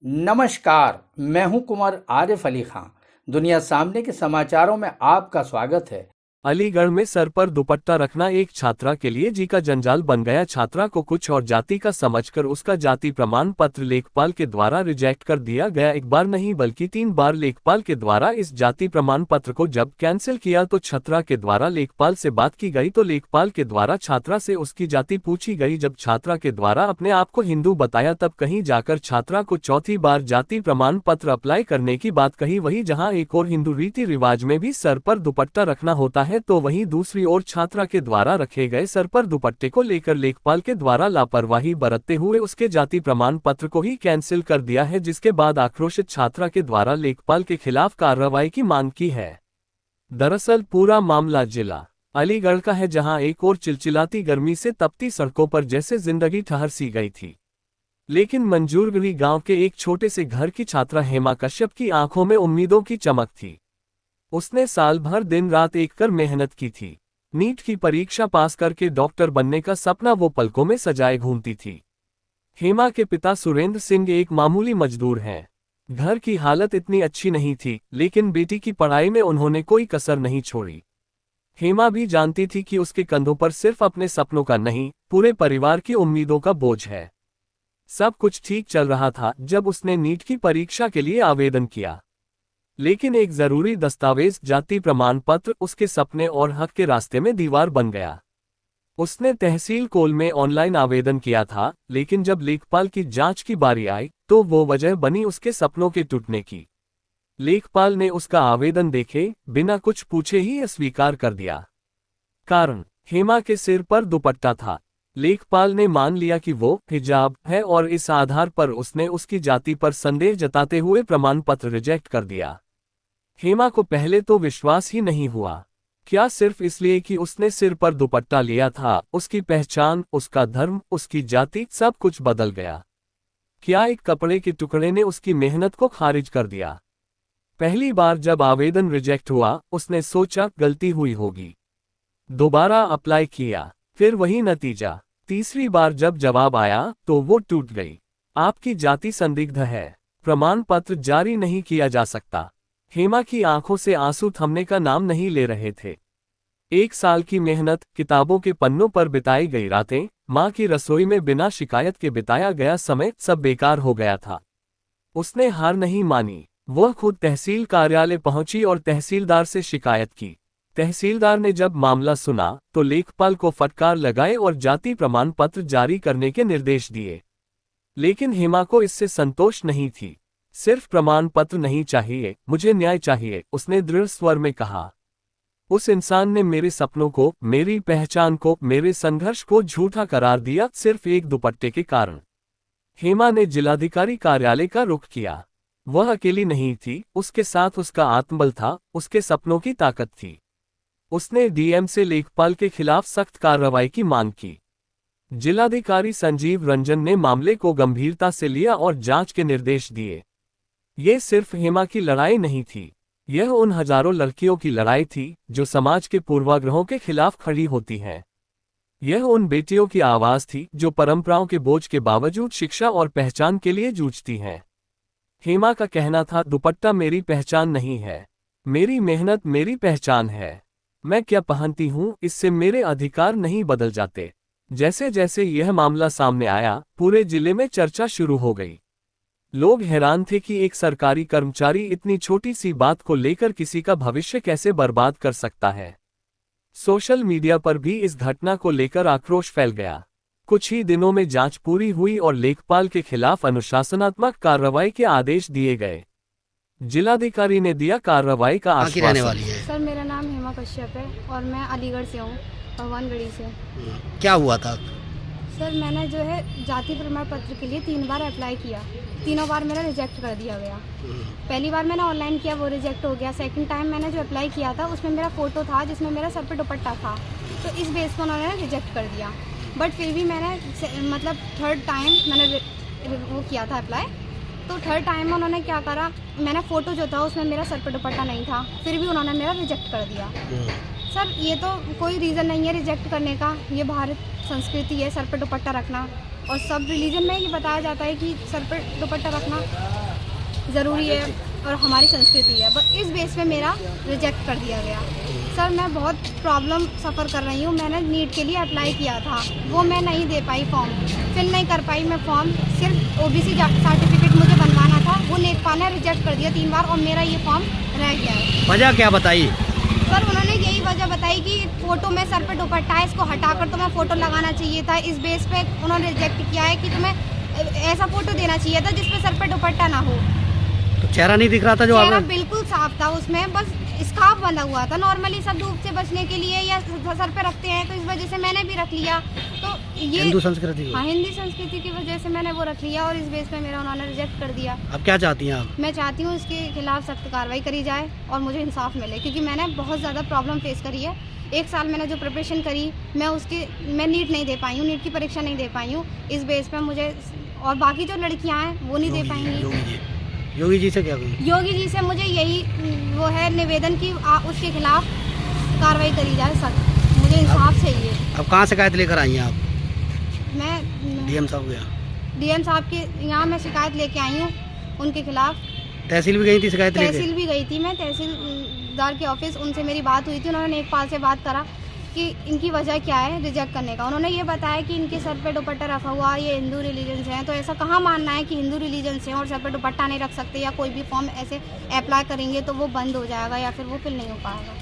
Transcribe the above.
नमस्कार, मैं हूं कुमार आरिफ अली खां। दुनिया सामने के समाचारों में आपका स्वागत है। अलीगढ़ में सर पर दुपट्टा रखना एक छात्रा के लिए जी का जंजाल बन गया। छात्रा को कुछ और जाति का समझकर उसका जाति प्रमाण पत्र लेखपाल के द्वारा रिजेक्ट कर दिया गया। एक बार नहीं बल्कि 3 बार लेखपाल के द्वारा इस जाति प्रमाण पत्र को जब कैंसिल किया तो छात्रा के द्वारा लेखपाल से बात की गई तो लेखपाल के द्वारा छात्रा से उसकी जाति पूछी गई। जब छात्रा के द्वारा अपने आप को हिंदू बताया तब कहीं जाकर छात्रा को चौथी बार जाति प्रमाण पत्र अप्लाई करने की बात कही। वही जहाँ एक और हिंदू रीति रिवाज में भी सर पर दुपट्टा रखना होता है तो वहीं दूसरी ओर छात्रा के द्वारा रखे गए सर पर दुपट्टे को लेकर लेखपाल के द्वारा लापरवाही बरतते हुए उसके जाति प्रमाण पत्र को ही कैंसिल कर दिया है, जिसके बाद आक्रोशित छात्रा के द्वारा लेखपाल के खिलाफ कार्रवाई की मांग की है। दरअसल पूरा मामला जिला अलीगढ़ का है, जहां एक और चिलचिलाती गर्मी से तपती सड़कों पर जैसे जिंदगी ठहर सी गई थी, लेकिन मंजूरगढ़ी गांव के एक छोटे से घर की छात्रा हेमा कश्यप की आंखों में उम्मीदों की चमक थी। उसने साल भर दिन रात एक कर मेहनत की थी। नीट की परीक्षा पास करके डॉक्टर बनने का सपना वो पलकों में सजाए घूमती थी। हेमा के पिता सुरेंद्र सिंह एक मामूली मजदूर हैं। घर की हालत इतनी अच्छी नहीं थी, लेकिन बेटी की पढ़ाई में उन्होंने कोई कसर नहीं छोड़ी। हेमा भी जानती थी कि उसके कंधों पर सिर्फ अपने सपनों का नहीं, पूरे परिवार की उम्मीदों का बोझ है। सब कुछ ठीक चल रहा था जब उसने नीट की परीक्षा के लिए आवेदन किया, लेकिन एक जरूरी दस्तावेज जाति प्रमाण पत्र उसके सपने और हक के रास्ते में दीवार बन गया। उसने तहसील कोल में ऑनलाइन आवेदन किया था, लेकिन जब लेखपाल की जांच की बारी आई तो वो वजह बनी उसके सपनों के टूटने की। लेखपाल ने उसका आवेदन देखे बिना कुछ पूछे ही अस्वीकार कर दिया। कारण हेमा के सिर पर दुपट्टा था। लेखपाल ने मान लिया कि वो हिजाब है और इस आधार पर उसने उसकी जाति पर संदेह जताते हुए प्रमाण पत्र रिजेक्ट कर दिया। हेमा को पहले तो विश्वास ही नहीं हुआ। क्या सिर्फ इसलिए कि उसने सिर पर दुपट्टा लिया था, उसकी पहचान, उसका धर्म, उसकी जाति सब कुछ बदल गया? क्या एक कपड़े के टुकड़े ने उसकी मेहनत को खारिज कर दिया? पहली बार जब आवेदन रिजेक्ट हुआ उसने सोचा गलती हुई होगी। दोबारा अप्लाई किया, फिर वही नतीजा। तीसरी बार जब जवाब आया तो वो टूट गई। आपकी जाति संदिग्ध है, प्रमाण पत्र जारी नहीं किया जा सकता। हेमा की आंखों से आंसू थमने का नाम नहीं ले रहे थे। 1 साल की मेहनत, किताबों के पन्नों पर बिताई गई रातें, माँ की रसोई में बिना शिकायत के बिताया गया समय सब बेकार हो गया था। उसने हार नहीं मानी। वह खुद तहसील कार्यालय पहुंची और तहसीलदार से शिकायत की। तहसीलदार ने जब मामला सुना तो लेखपाल को फटकार लगाए और जाति प्रमाण पत्र जारी करने के निर्देश दिए। लेकिन हेमा को इससे संतोष नहीं थी। सिर्फ प्रमाण पत्र नहीं चाहिए, मुझे न्याय चाहिए, उसने दृढ़ स्वर में कहा। उस इंसान ने मेरे सपनों को, मेरी पहचान को, मेरे संघर्ष को झूठा करार दिया सिर्फ एक दुपट्टे के कारण। हेमा ने जिलाधिकारी कार्यालय का रुख किया। वह अकेली नहीं थी, उसके साथ उसका आत्मबल था, उसके सपनों की ताकत थी। उसने डीएम से लेखपाल के खिलाफ सख्त कार्रवाई की मांग की। जिलाधिकारी संजीव रंजन ने मामले को गंभीरता से लिया और जांच के निर्देश दिए। ये सिर्फ हेमा की लड़ाई नहीं थी, यह उन हजारों लड़कियों की लड़ाई थी जो समाज के पूर्वाग्रहों के खिलाफ खड़ी होती हैं। यह उन बेटियों की आवाज थी जो परंपराओं के बोझ के बावजूद शिक्षा और पहचान के लिए जूझती हैं। हेमा का कहना था, दुपट्टा मेरी पहचान नहीं है, मेरी मेहनत मेरी पहचान है। मैं क्या पहनती हूँ इससे मेरे अधिकार नहीं बदल जाते। जैसे जैसे यह मामला सामने आया, पूरे जिले में चर्चा शुरू हो गई। लोग हैरान थे कि एक सरकारी कर्मचारी इतनी छोटी सी बात को लेकर किसी का भविष्य कैसे बर्बाद कर सकता है। सोशल मीडिया पर भी इस घटना को लेकर आक्रोश फैल गया। कुछ ही दिनों में जांच पूरी हुई और लेखपाल के खिलाफ अनुशासनात्मक कार्रवाई के आदेश दिए गए। जिलाधिकारी ने दिया कार्रवाई का आश्वासन। सर, मेरा नाम हेमा कश्यप है और मैं अलीगढ़ से हूँ, भगवानगढ़ी से। क्या हुआ था? सर, मैंने जो है जाति प्रमाण पत्र के लिए 3 बार अप्लाई किया, तीनों बार मेरा रिजेक्ट कर दिया गया। पहली बार मैंने ऑनलाइन किया, वो रिजेक्ट हो गया। सेकंड टाइम मैंने जो अप्लाई किया था उसमें मेरा फ़ोटो था जिसमें मेरा सर पे दुपट्टा था, तो इस बेस पर उन्होंने रिजेक्ट कर दिया। बट फिर भी मैंने मतलब थर्ड टाइम मैंने वो किया था अप्लाई, तो थर्ड टाइम में उन्होंने क्या करा, मैंने फ़ोटो जो था उसमें मेरा सर पे दुपट्टा नहीं था, फिर भी उन्होंने मेरा रिजेक्ट कर दिया। सर, ये तो कोई रीज़न नहीं है रिजेक्ट करने का, ये भारत संस्कृति है सर पे दुपट्टा रखना। और सब रिलीजन में ये बताया जाता है कि सर पर दुपट्टा रखना ज़रूरी है और हमारी संस्कृति है, बस इस बेस पे मेरा रिजेक्ट कर दिया गया। सर मैं बहुत प्रॉब्लम सफ़र कर रही हूँ। मैंने नीट के लिए अप्लाई किया था, वो मैं नहीं दे पाई, फॉर्म फिल नहीं कर पाई मैं फॉर्म। सिर्फ ओबीसी सर्टिफिकेट मुझे बनवाना था, वो लेखपाल ने रिजेक्ट कर दिया 3 बार और मेरा ये फॉर्म रह गया है। वजह क्या बताई? सर उन्होंने यही वजह बताई कि फ़ोटो में सर पे दुपट्टा है, इसको हटाकर तुम्हें फ़ोटो लगाना चाहिए था। इस बेस पे उन्होंने रिजेक्ट किया है कि तुम्हें ऐसा फ़ोटो देना चाहिए था जिसमें सर पे दुपट्टा ना हो। तो चेहरा नहीं दिख रहा था जो चेहरा आप? बिल्कुल साफ था, उसमें बस स्कार्फ बंधा हुआ था। नॉर्मली सब धूप से बचने के लिए या सर पे रखते हैं, तो इस वजह से मैंने भी रख लिया। तो ये हिंदू संस्कृति को? हाँ, हिंदी संस्कृति की वजह से मैंने वो रख लिया और इस बेस पे मेरा उन्होंने रिजेक्ट कर दिया। अब क्या चाहती हैं आप? मैं चाहती हूँ इसके खिलाफ सख्त कार्रवाई करी जाए और मुझे इंसाफ मिले, क्योंकि मैंने बहुत ज़्यादा प्रॉब्लम फेस करी है। 1 साल मैंने जो प्रिपरेशन करी, मैं नीट नहीं दे पाई हूँ, नीट की परीक्षा नहीं दे पाई हूँ। इस बेस पे मुझे, और बाकी जो लड़कियाँ हैं वो नहीं दे पाएंगी। योगी जी से क्या कही? योगी जी से मुझे यही वो है निवेदन कि उसके खिलाफ कार्रवाई करी जाए सख्त, मुझे इंसाफ चाहिए। अब कहाँ शिकायत लेकर आई हैं आप? मैं डीएम साहब के यहाँ? डीएम साहब के यहाँ मैं शिकायत लेके आई हूँ उनके खिलाफ। तहसील भी गई थी शिकायत लेके? तहसील भी गई थी मैं, तहसीलदार के ऑफिस, उनसे मेरी बात हुई थी। उन्होंने लेखपाल से बात करा कि इनकी वजह क्या है रिजेक्ट करने का। उन्होंने ये बताया कि इनके सर पे दुपट्टा रखा हुआ, ये हिंदू रिलीजन से हैं। तो ऐसा कहाँ मानना है कि हिंदू रिलीजन से हैं और सर पे दुपट्टा नहीं रख सकते, या कोई भी फॉर्म ऐसे अप्लाई करेंगे तो वो बंद हो जाएगा या फिर वो फिल नहीं हो पाएगा।